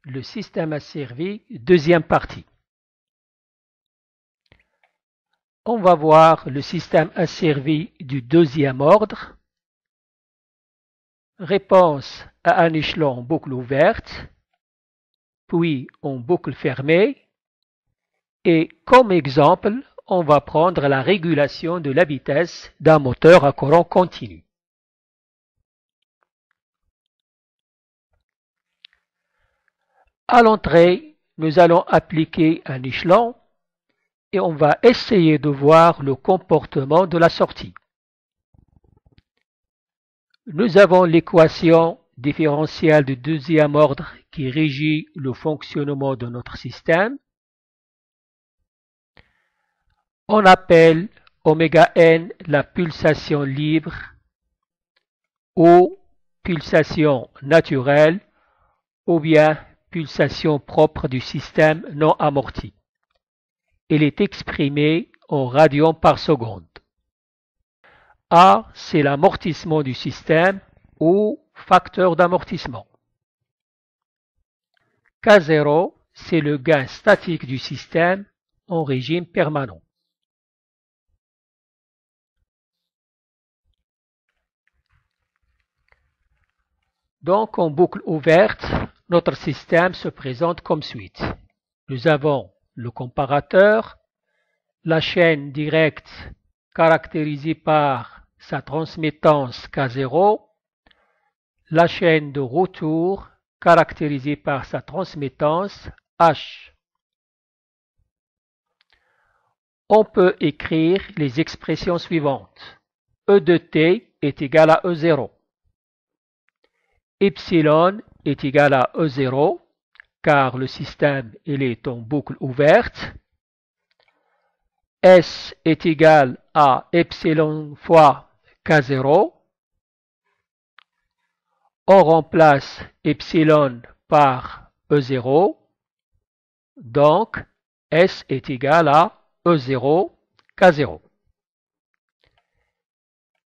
le système asservi, deuxième partie. On va voir le système asservi du deuxième ordre. Réponse à un échelon en boucle ouverte, puis en boucle fermée. Et comme exemple, on va prendre la régulation de la vitesse d'un moteur à courant continu. À l'entrée, nous allons appliquer un échelon et on va essayer de voir le comportement de la sortie. Nous avons l'équation différentielle du deuxième ordre qui régit le fonctionnement de notre système. On appelle oméga n la pulsation libre ou pulsation naturelle ou bien pulsation propre du système non amorti. Elle est exprimée en radians par seconde. A, c'est l'amortissement du système ou facteur d'amortissement. K0, c'est le gain statique du système en régime permanent. Donc, en boucle ouverte, notre système se présente comme suit. Nous avons le comparateur, la chaîne directe caractérisée par sa transmittance K0, la chaîne de retour caractérisée par sa transmittance H. On peut écrire les expressions suivantes. E de t est égal à E0. Epsilon est égal à E0, car le système il est en boucle ouverte. S est égal à epsilon fois K0. On remplace epsilon par E0. Donc, S est égal à E0, K0.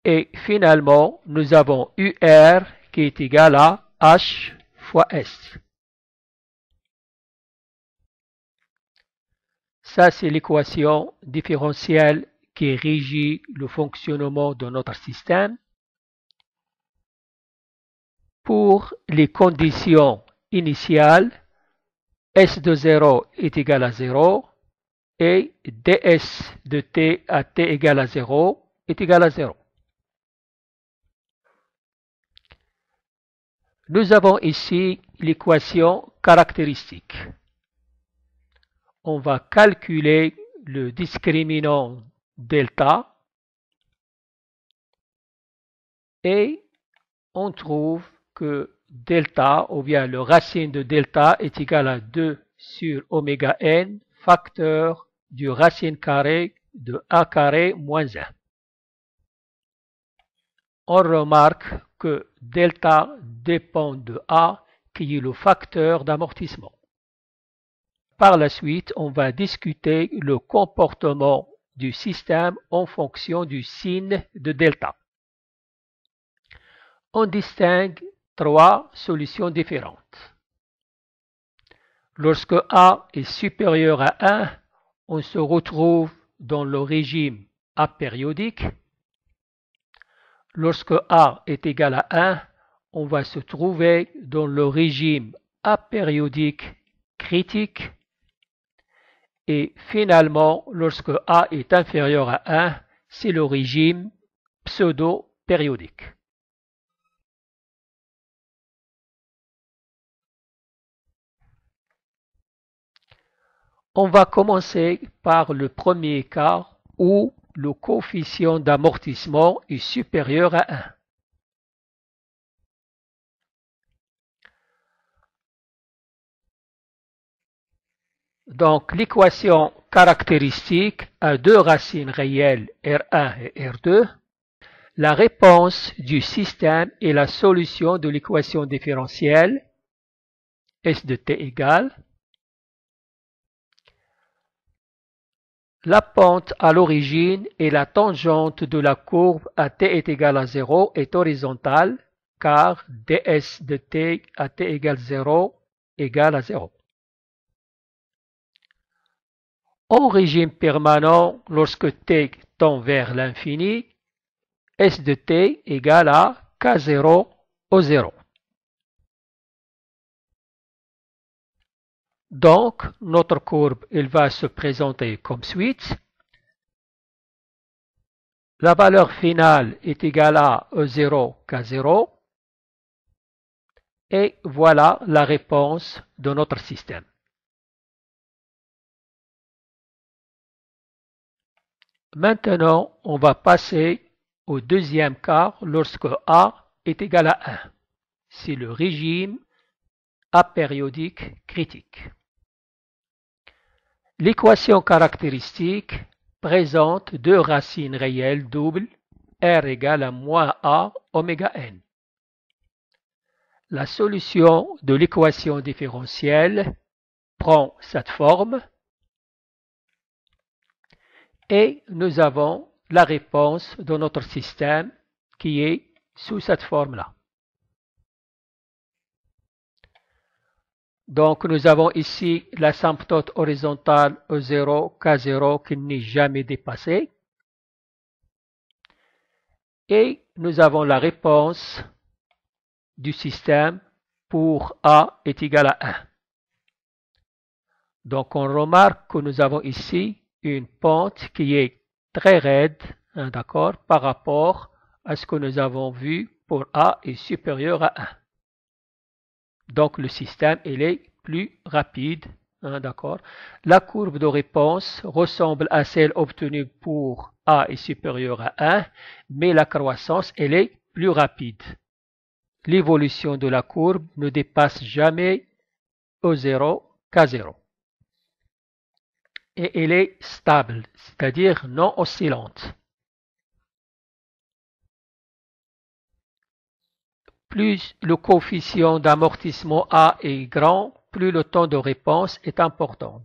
Et finalement, nous avons UR qui est égal à H fois S. Ça, c'est l'équation différentielle qui régit le fonctionnement de notre système. Pour les conditions initiales, S de 0 est égal à 0 et ds de t à t égale à 0 est égal à 0. Nous avons ici l'équation caractéristique. On va calculer le discriminant delta et on trouve que delta ou bien le racine de delta est égal à 2 sur oméga n facteur du racine carrée de a carré moins 1. On remarque que delta dépend de a qui est le facteur d'amortissement. Par la suite, on va discuter le comportement du système en fonction du signe de delta. On distingue trois solutions différentes. Lorsque A est supérieur à 1, on se retrouve dans le régime apériodique. Lorsque A est égal à 1, on va se trouver dans le régime apériodique critique. Et finalement, lorsque A est inférieur à 1, c'est le régime pseudo-périodique. On va commencer par le premier cas où le coefficient d'amortissement est supérieur à 1. Donc, l'équation caractéristique a deux racines réelles, R1 et R2. La réponse du système est la solution de l'équation différentielle, S de t égale. La pente à l'origine et la tangente de la courbe à t est égal à 0 est horizontale, car ds de t à t égale 0 égale à 0. En régime permanent, lorsque t tend vers l'infini, S de t égale à K0 au 0. Donc, notre courbe elle va se présenter comme suit. La valeur finale est égale à E0 K0. Et voilà la réponse de notre système. Maintenant, on va passer au deuxième cas lorsque A est égal à 1. C'est le régime apériodique critique. L'équation caractéristique présente deux racines réelles doubles R égale à moins A oméga n. La solution de l'équation différentielle prend cette forme et nous avons la réponse de notre système qui est sous cette forme-là. Donc nous avons ici l'asymptote horizontale E0, K0 qui n'est jamais dépassée. Et nous avons la réponse du système pour A est égal à 1. Donc on remarque que nous avons ici une pente qui est très raide, hein, d'accord, par rapport à ce que nous avons vu pour A est supérieur à 1. Donc le système il est plus rapide, hein, d'accord. La courbe de réponse ressemble à celle obtenue pour A est supérieur à 1, mais la croissance elle est plus rapide. L'évolution de la courbe ne dépasse jamais E0, K0. Et elle est stable, c'est-à-dire non oscillante. Plus le coefficient d'amortissement A est grand, plus le temps de réponse est important.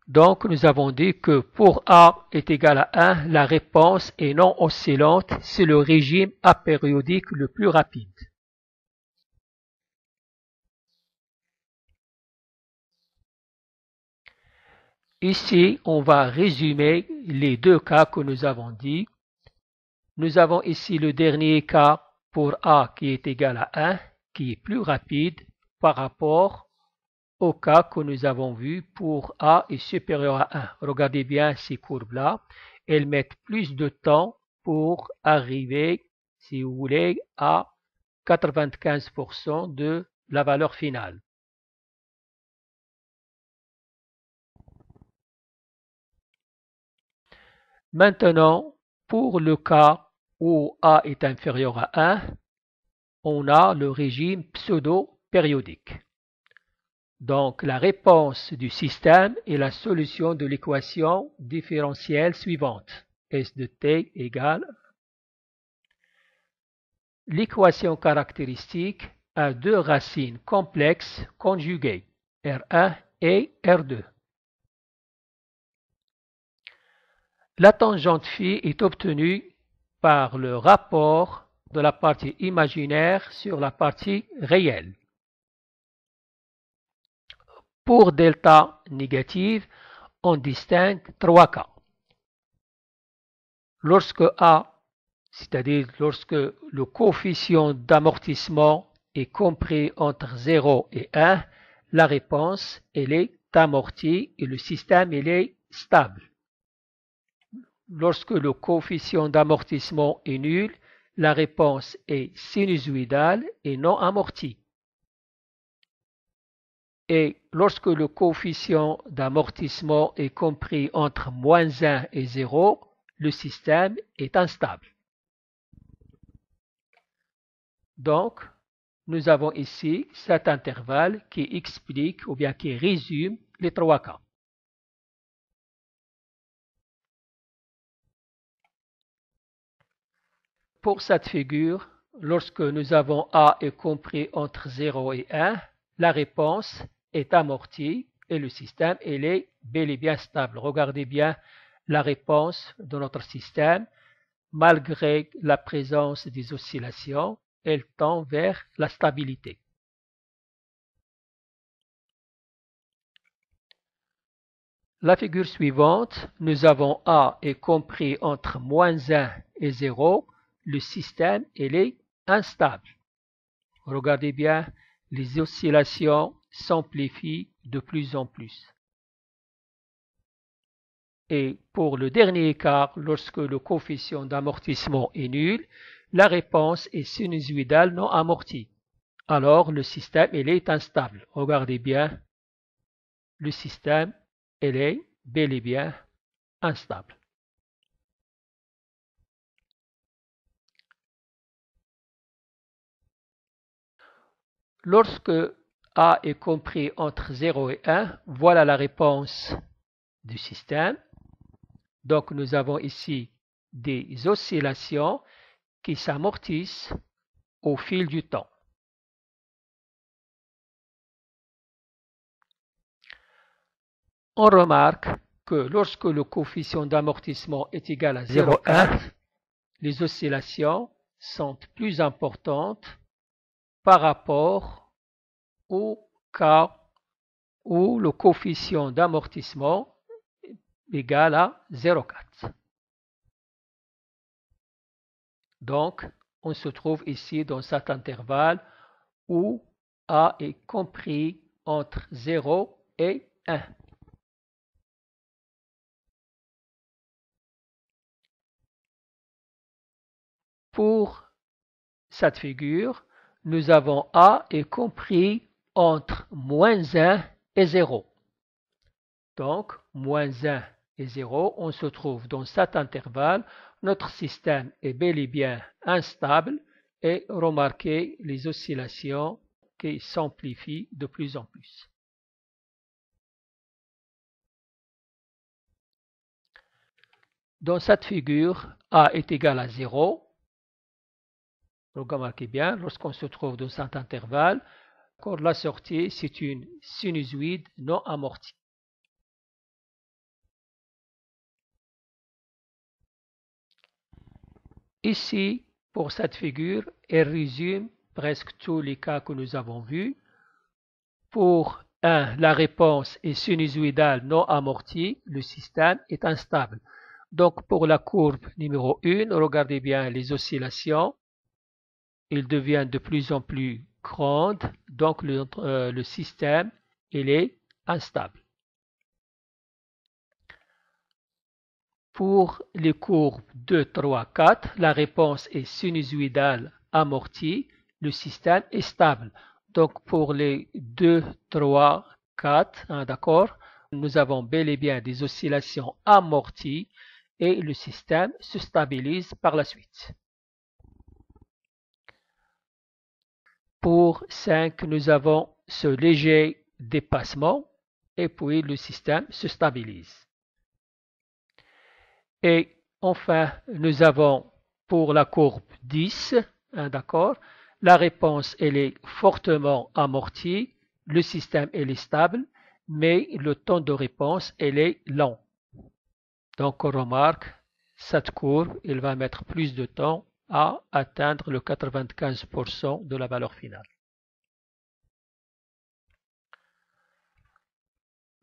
Donc nous avons dit que pour A est égal à 1, la réponse est non oscillante, c'est le régime apériodique le plus rapide. Ici, on va résumer les deux cas que nous avons dit. Nous avons ici le dernier cas pour A qui est égal à 1, qui est plus rapide par rapport au cas que nous avons vu pour A est supérieur à 1. Regardez bien ces courbes-là. Elles mettent plus de temps pour arriver, si vous voulez, à 95% de la valeur finale. Maintenant, pour le cas où A est inférieur à 1, on a le régime pseudo-périodique. Donc, la réponse du système est la solution de l'équation différentielle suivante. S de t égale. L'équation caractéristique a deux racines complexes conjuguées, R1 et R2. La tangente phi est obtenue par le rapport de la partie imaginaire sur la partie réelle. Pour delta négative, on distingue trois cas. Lorsque A, c'est-à-dire lorsque le coefficient d'amortissement est compris entre 0 et 1, la réponse elle est amortie et le système il est stable. Lorsque le coefficient d'amortissement est nul, la réponse est sinusoïdale et non amortie. Et lorsque le coefficient d'amortissement est compris entre moins 1 et 0, le système est instable. Donc, nous avons ici cet intervalle qui explique ou bien qui résume les trois cas. Pour cette figure, lorsque nous avons A est compris entre 0 et 1, la réponse est amortie et le système il est bel et bien stable. Regardez bien la réponse de notre système. Malgré la présence des oscillations, elle tend vers la stabilité. la figure suivante, nous avons A est compris entre moins 1 et 0. Le système il est instable. Regardez bien, les oscillations s'amplifient de plus en plus. Et pour le dernier cas, lorsque le coefficient d'amortissement est nul, la réponse est sinusoïdale non amortie. Alors le système il est instable. Regardez bien, le système il est bel et bien instable. Lorsque A est compris entre 0 et 1, voilà la réponse du système. Donc nous avons ici des oscillations qui s'amortissent au fil du temps. On remarque que lorsque le coefficient d'amortissement est égal à 0,1, les oscillations sont plus importantes par rapport au cas où le coefficient d'amortissement est égal à 0,4. Donc, on se trouve ici dans cet intervalle où A est compris entre 0 et 1. Pour cette figure, nous avons A est compris entre moins 1 et 0. Donc, moins 1 et 0, on se trouve dans cet intervalle. Notre système est bel et bien instable et remarquez les oscillations qui s'amplifient de plus en plus. Dans cette figure, A est égal à 0. Remarquez bien, lorsqu'on se trouve dans cet intervalle, la sortie, c'est une sinusoïde non amortie. Ici, pour cette figure, elle résume presque tous les cas que nous avons vus. Pour 1, la réponse est sinusoïdale non amortie, le système est instable. Donc pour la courbe numéro 1, regardez bien les oscillations. Ils deviennent de plus en plus grandes, donc le système il est instable. Pour les courbes 2, 3, 4, la réponse est sinusoïdale amortie, le système est stable. Donc pour les 2, 3, 4, d'accord, nous avons bel et bien des oscillations amorties et le système se stabilise par la suite. Pour 5, nous avons ce léger dépassement et puis le système se stabilise. Et enfin, nous avons pour la courbe 10, d'accord, la réponse elle est fortement amortie, le système elle est stable, mais le temps de réponse elle est lent. Donc on remarque, cette courbe, elle va mettre plus de temps à atteindre le 95% de la valeur finale.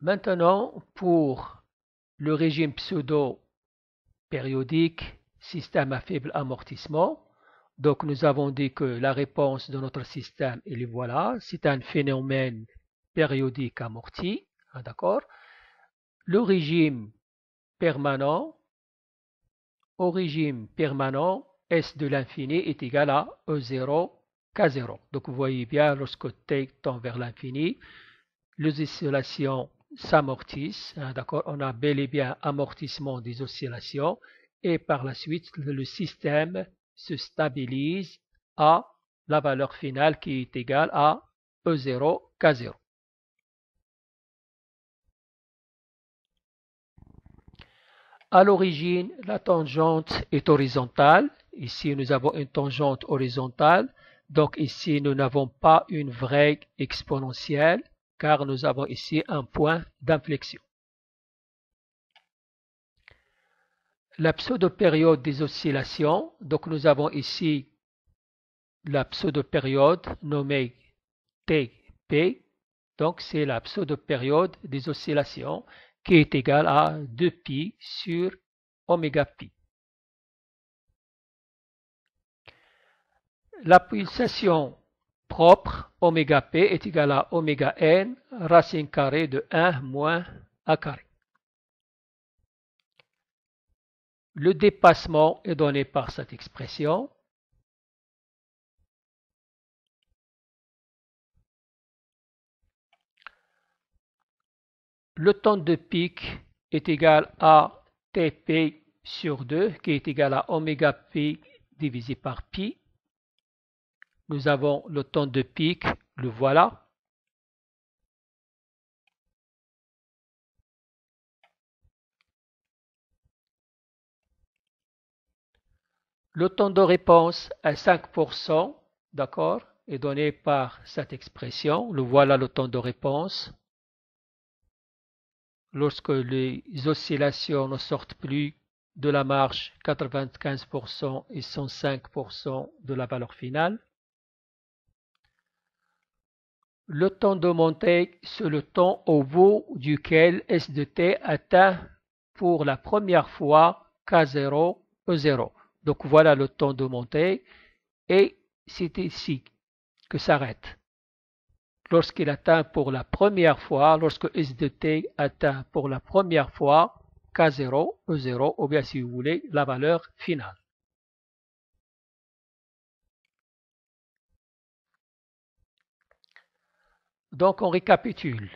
Maintenant, pour le régime pseudo-périodique, système à faible amortissement, donc nous avons dit que la réponse de notre système, et voilà, c'est un phénomène périodique amorti, d'accord. Le régime permanent, au régime permanent, S de l'infini est égal à E0, K0. Donc vous voyez bien, lorsque t tend vers l'infini, les oscillations s'amortissent, d'accord, on a bel et bien amortissement des oscillations et par la suite le système se stabilise à la valeur finale qui est égale à E0, K0. À l'origine, la tangente est horizontale. Ici, nous avons une tangente horizontale. Donc ici, nous n'avons pas une vraie exponentielle car nous avons ici un point d'inflexion. La pseudo-période des oscillations, donc nous avons ici la pseudo-période nommée TP, donc c'est la pseudo-période des oscillations qui est égal à 2pi sur oméga pi. La pulsation propre oméga p est égale à oméga n racine carrée de 1 moins a carré. Le dépassement est donné par cette expression. Le temps de pic est égal à Tp sur 2, qui est égal à oméga p divisé par pi. Nous avons le temps de pic, le voilà. Le temps de réponse à 5%, d'accord, est donné par cette expression. Le voilà le temps de réponse. Lorsque les oscillations ne sortent plus de la marge 95% et 105% de la valeur finale. Le temps de montée, c'est le temps au bout duquel S de t atteint pour la première fois K0, E0. Donc voilà le temps de montée et c'est ici que s'arrête. Lorsqu'il atteint pour la première fois, lorsque S de t atteint pour la première fois K0, E0, ou bien si vous voulez, la valeur finale. Donc on récapitule.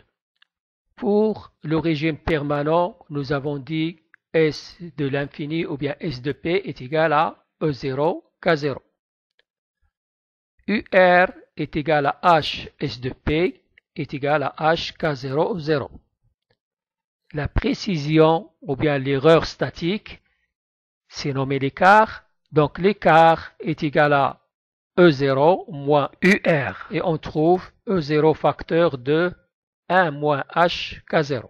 Pour le régime permanent, nous avons dit S de l'infini ou bien S de P est égal à E0, K0. UR est égal à H S de P est égal à H K0, E0. La précision ou bien l'erreur statique, c'est nommé l'écart. Donc l'écart est égal à E0 moins UR. Et on trouve E0 facteur de 1 moins H K0.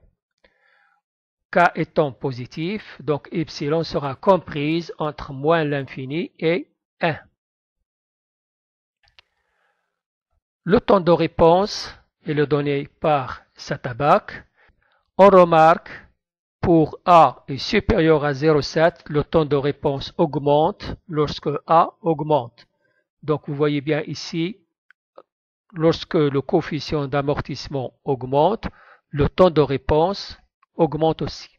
K étant positif, donc epsilon sera comprise entre moins l'infini et 1. Le temps de réponse est le donné par Satabac. On remarque pour A est supérieur à 0,7, le temps de réponse augmente lorsque A augmente. Donc vous voyez bien ici, lorsque le coefficient d'amortissement augmente, le temps de réponse augmente aussi.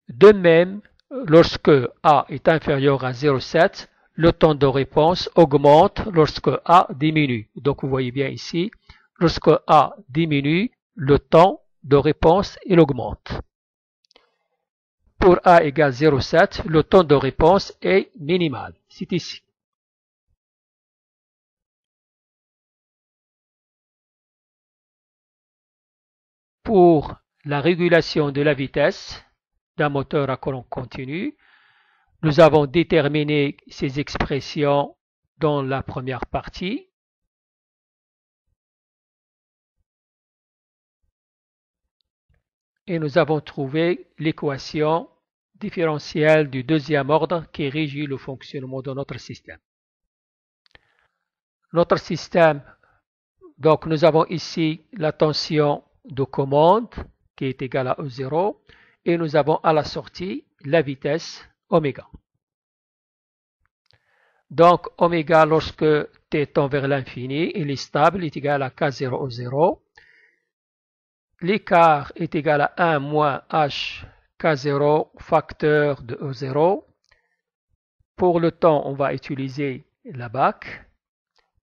De même, lorsque A est inférieur à 0,7, le temps de réponse augmente lorsque A diminue. Donc vous voyez bien ici, lorsque A diminue, le temps de réponse il augmente. Pour A égale 0,7, le temps de réponse est minimal. C'est ici. Pour la régulation de la vitesse d'un moteur à courant continu, nous avons déterminé ces expressions dans la première partie. Et nous avons trouvé l'équation différentielle du deuxième ordre qui régit le fonctionnement de notre système. Notre système, donc nous avons ici la tension de commande qui est égale à E0 et nous avons à la sortie la vitesse oméga. Donc oméga lorsque t tend vers l'infini, il est stable, est égal à K0 E0. L'écart est égal à 1 moins H K0 facteur de E0. Pour le temps, on va utiliser la BAC.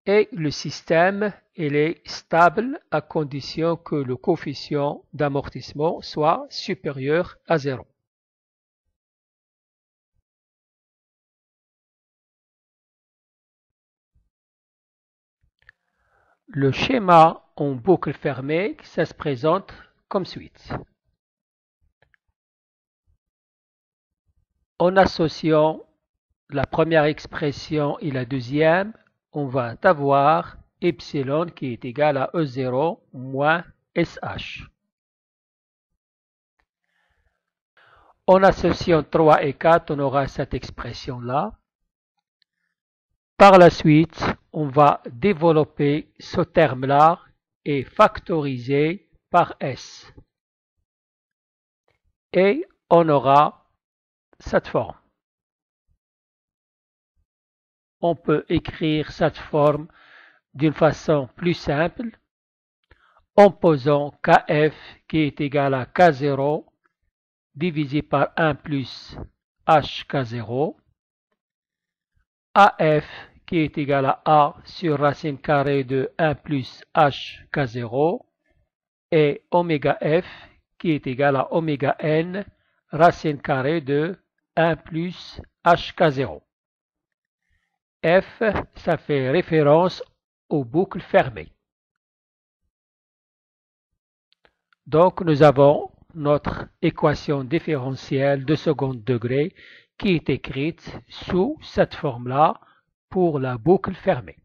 Et le système, il est stable à condition que le coefficient d'amortissement soit supérieur à 0. Le schéma en boucle fermée, ça se présente comme suite. En associant la première expression et la deuxième, on va avoir epsilon qui est égal à E0 moins SH. En associant 3 et 4, on aura cette expression-là. Par la suite, on va développer ce terme-là et factoriser par S. et on aura cette forme. On peut écrire cette forme d'une façon plus simple en posant Kf qui est égal à K0 divisé par 1 plus HK0, AF qui est égal à A sur racine carrée de 1 plus HK0 et oméga F qui est égal à oméga N racine carrée de 1 plus HK0. F, ça fait référence aux boucles fermées. Donc, nous avons notre équation différentielle de second degré qui est écrite sous cette forme-là pour la boucle fermée.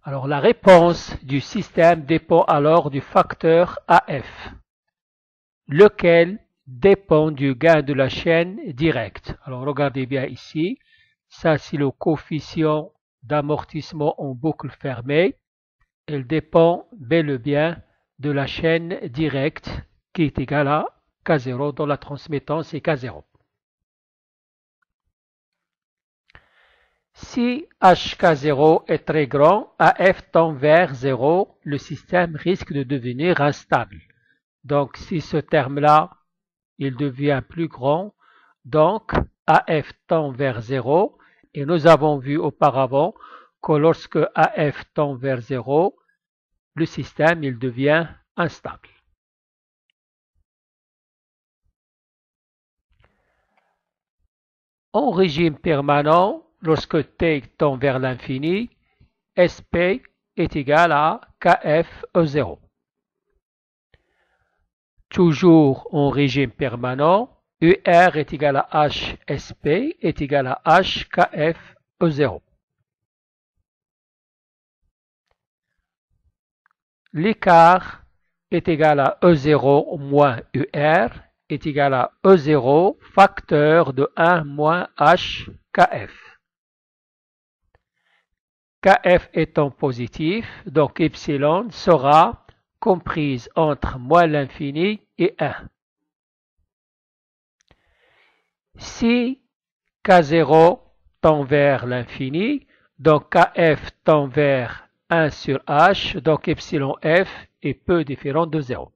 Alors, la réponse du système dépend alors du facteur AF, lequel dépend du gain de la chaîne directe. Alors, regardez bien ici, ça c'est le coefficient d'amortissement en boucle fermée. Elle dépend bel et bien de la chaîne directe qui est égale à K0 dont la transmittance est K0. Si HK0 est très grand, AF tend vers 0, le système risque de devenir instable. Donc si ce terme-là, il devient plus grand, donc AF tend vers 0, et nous avons vu auparavant que lorsque AF tend vers 0, le système il devient instable. En régime permanent, lorsque t tend vers l'infini, Sp est égal à Kf E0. Toujours en régime permanent, UR est égal à HSP est égal à HKF E0. L'écart est égal à E0 moins UR est égal à E0 facteur de 1 moins HKF. Kf étant positif, donc epsilon sera comprise entre moins l'infini et 1. Si K0 tend vers l'infini, donc Kf tend vers 1 sur H, donc epsilon F est peu différent de 0.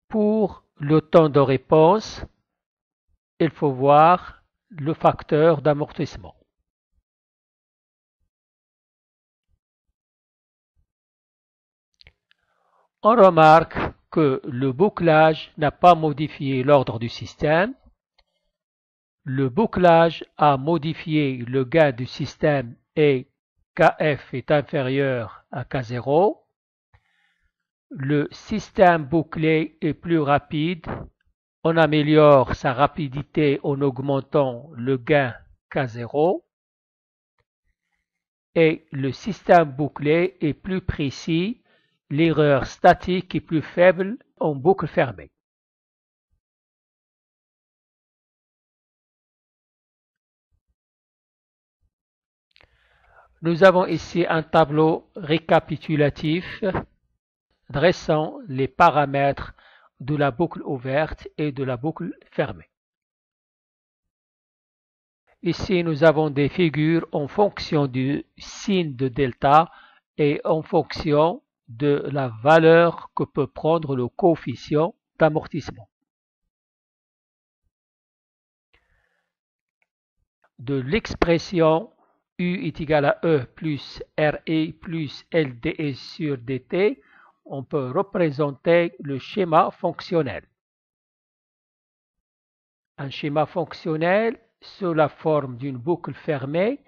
Pour le temps de réponse, il faut voir le facteur d'amortissement. On remarque que le bouclage n'a pas modifié l'ordre du système. Le bouclage a modifié le gain du système et Kf est inférieur à K0. Le système bouclé est plus rapide. On améliore sa rapidité en augmentant le gain K0. Et le système bouclé est plus précis. L'erreur statique est plus faible en boucle fermée. Nous avons ici un tableau récapitulatif dressant les paramètres de la boucle ouverte et de la boucle fermée. Ici, nous avons des figures en fonction du signe de delta et en fonction de la valeur que peut prendre le coefficient d'amortissement. De l'expression U est égal à E plus RE plus LDE sur DT, on peut représenter le schéma fonctionnel. Un schéma fonctionnel sous la forme d'une boucle fermée,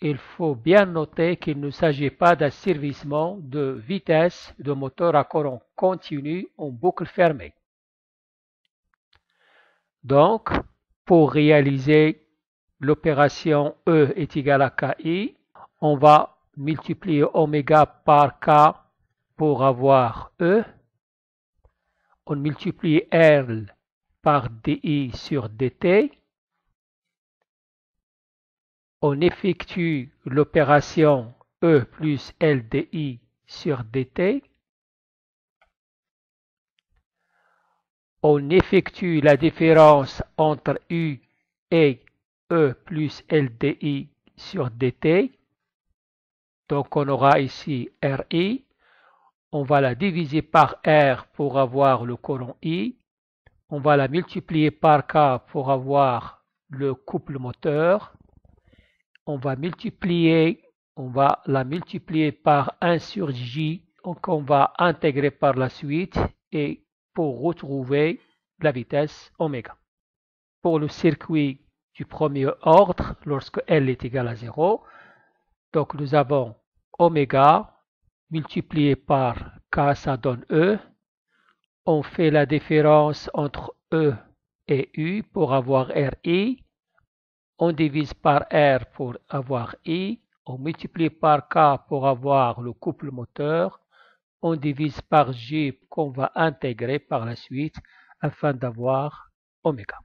il faut bien noter qu'il ne s'agit pas d'asservissement de vitesse de moteur à courant continu en boucle fermée. Donc, pour réaliser l'opération E est égal à KI, on va multiplier oméga par K pour avoir E. On multiplie R par DI sur DT. On effectue l'opération E plus LDI sur DT. on effectue la différence entre U et E plus LDI sur dt. Donc on aura ici RI. On va la diviser par R pour avoir le colon I. On va la multiplier par K pour avoir le couple moteur. On va la multiplier par 1 sur J, donc on va intégrer par la suite et pour retrouver la vitesse oméga. Pour le circuit du premier ordre, lorsque L est égal à 0, donc nous avons oméga multiplié par K, ça donne E. On fait la différence entre E et U pour avoir RI. On divise par R pour avoir I. On multiplie par K pour avoir le couple moteur. On divise par J qu'on va intégrer par la suite afin d'avoir oméga.